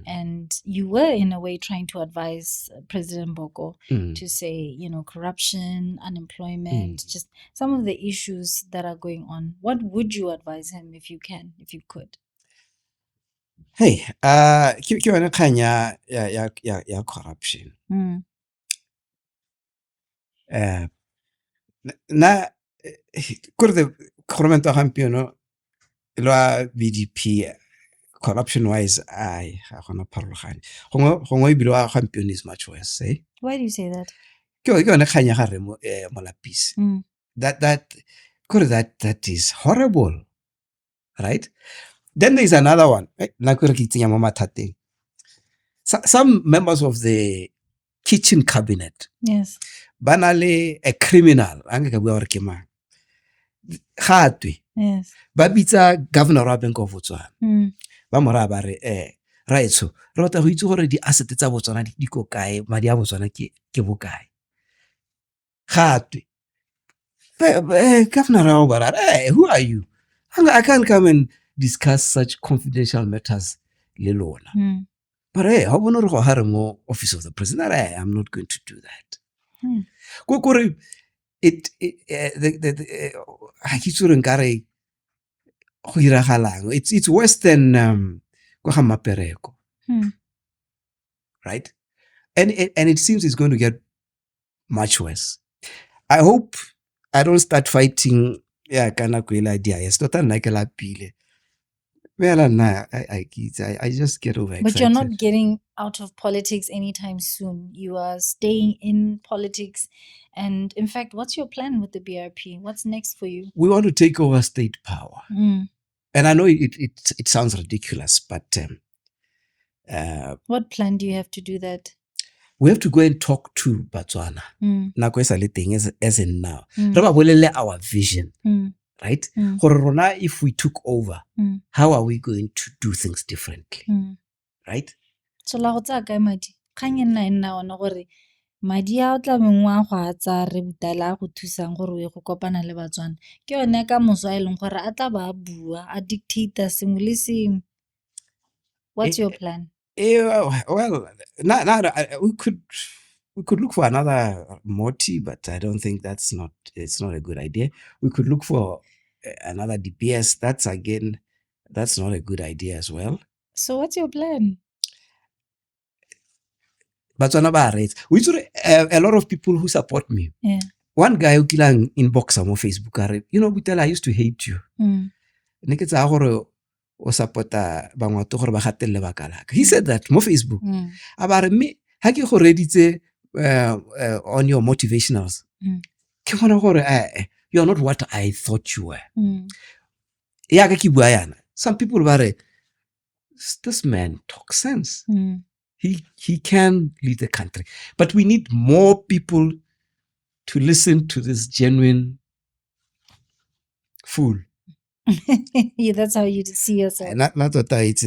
and you were in a way trying to advise President Boko to say, corruption, unemployment, just some of the issues that are going on. What would you advise him if you could? Hey, ke yone kganya ya corruption. Na kore the government of Hampino lwa BDP corruption wise ga gona pharologane. Gongwe bilo wa Hampino is much worse, eh? Why do you say that? Ke yone kganya ga re Molapisi. That is horrible. Right? Then there's another one. Some members of the kitchen cabinet. Yes. Banale a criminal. Yes. Babitsa governor wa Bank of Botswana. Ba mora ba re right so re batla go itse gore di assets tsa Botswana di go kae, madi a Botswana ke bokae. Gatwe. Governor wa bara, who are you? I can't come and discuss such confidential matters le lona. But how bona re go hare mo office of the president? I'm not going to do that. It's worse than right? And it seems it's going to get much worse. I hope I don't start fighting kana kwela idea. Yes, tota nna ke lapile. Well, I just get overexcited. But you're not getting out of politics anytime soon. You are staying in politics. And in fact, what's your plan with the BRP? What's next for you? We want to take over state power. And I know it sounds ridiculous, but what plan do you have to do that? We have to go and talk to Botswana. Nako e sa le teng as in now. Re ba bolelle our vision. Right? Rona, if we took over, how are we going to do things differently? Right? So la go tsa ka madi. Kgang nna nna ona gore madi a o tla mengwa go a tsa re butala go thusang gore we go kopana le Batswana. Ke yone ka moswa e leng gore a tla ba bua a dictator sengwe le sengwe. What's your plan? Well, we could look for another Moti, but I don't think it's not a good idea. We could look for another DPS. That's not a good idea as well. So what's your plan? Botswana ba rate. We a lot of people who support me. Yeah. One guy who kilang inbox on Facebook, Butale, I used to hate you. Ne ke tsa gore o supporta bangwato gore ba gatelle bakalaka. He said that mo Facebook. Abare me ha ke go reditse on your motivationals. Ke bona gore you are not what I thought you were. Ya ka ke bua yana. Some people bare this man talks sense. He can lead the country. But we need more people to listen to this genuine fool. Yeah, that's how you see yourself. Not that it's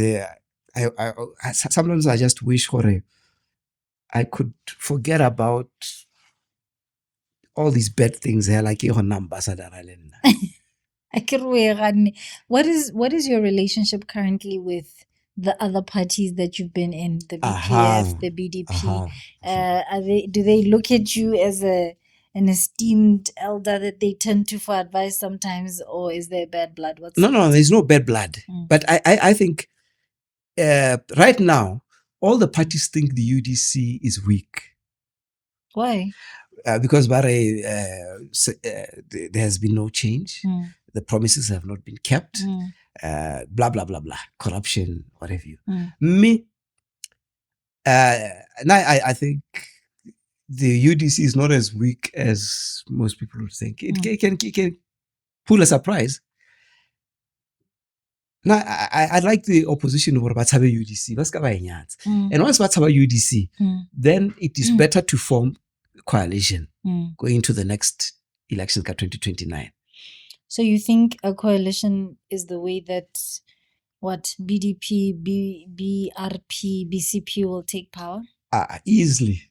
sometimes I just wish I could forget about all these bad things here, like your ambassador. What is your relationship currently with the other parties that you've been in, the BPF, the BDP? Do they look at you as an esteemed elder that they turn to for advice sometimes, or is there bad blood? No, there's no bad blood. But I think right now, all the parties think the UDC is weak. Why? Because there has been no change. The promises have not been kept. Blah, blah, blah, blah. Corruption, whatever you. Me, I think the UDC is not as weak as most people would think. It can pull a surprise. Now, I like the opposition over Batsaba UDC. And once Batsaba UDC, then it is better to form a coalition going into the next election, 2029. So you think a coalition is the way that BDP, BRP, BCP will take power? Easily.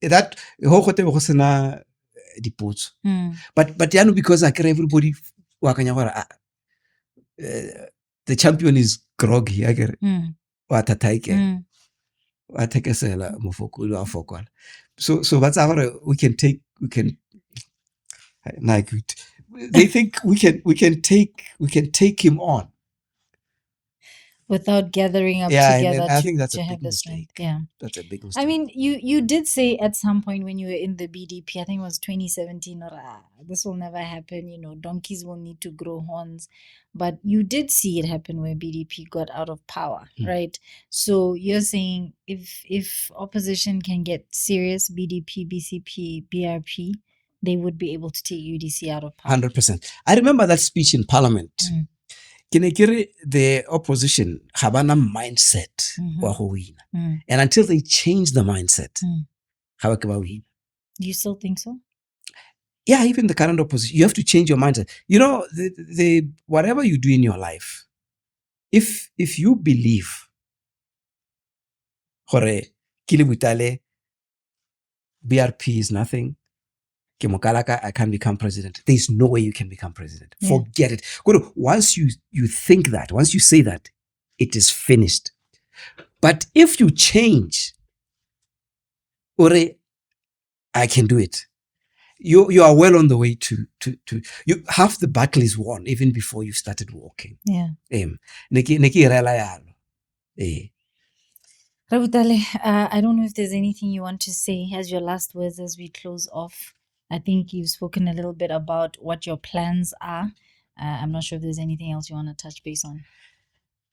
That but because everybody the champion is groggy. So that's our they think we can take him on without gathering up together. And I think that's to a have big mistake. Yeah, that's a big mistake. I mean, you did say at some point when you were in the BDP, I think it was 2017, or this will never happen. Donkeys will need to grow horns. But you did see it happen where BDP got out of power, right? So you're saying if opposition can get serious, BDP, BCP, BRP, they would be able to take UDC out of power. 100%. I remember that speech in Parliament. The opposition have a mindset. And until they change the mindset, you still think so? Yeah, even the current opposition, you have to change your mindset. The whatever you do in your life, if you believe, Cathy Butale, BRP is nothing, I can't become president. There's no way you can become president. Yeah. Forget it. Once you think that, once you say that, it is finished. But if you change, I can do it. You are well on the way to you half the battle is won even before you started walking. Yeah. Butale, I don't know if there's anything you want to say as your last words as we close off. I think you've spoken a little bit about what your plans are. I'm not sure if there's anything else you want to touch base on.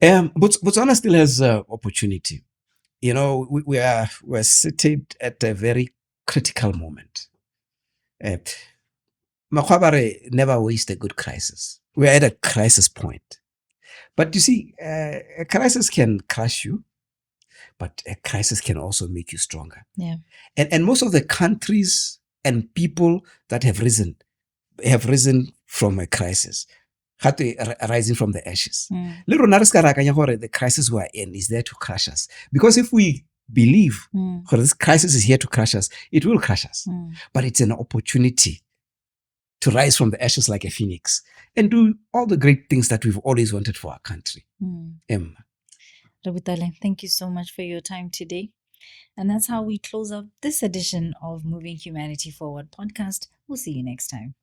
Botswana still has opportunity. You know, we're seated at a very critical moment. Makwabare never waste a good crisis. We're at a crisis point. But you see, a crisis can crush you, but a crisis can also make you stronger. Yeah. And most of the countries and people that have risen from a crisis, rising from the ashes. The crisis we are in is there to crush us. Because if we believe this crisis is here to crush us, it will crush us. But it's an opportunity to rise from the ashes like a phoenix and do all the great things that we've always wanted for our country. Butale, thank you so much for your time today. And that's how we close up this edition of Moving Humanity Forward podcast. We'll see you next time.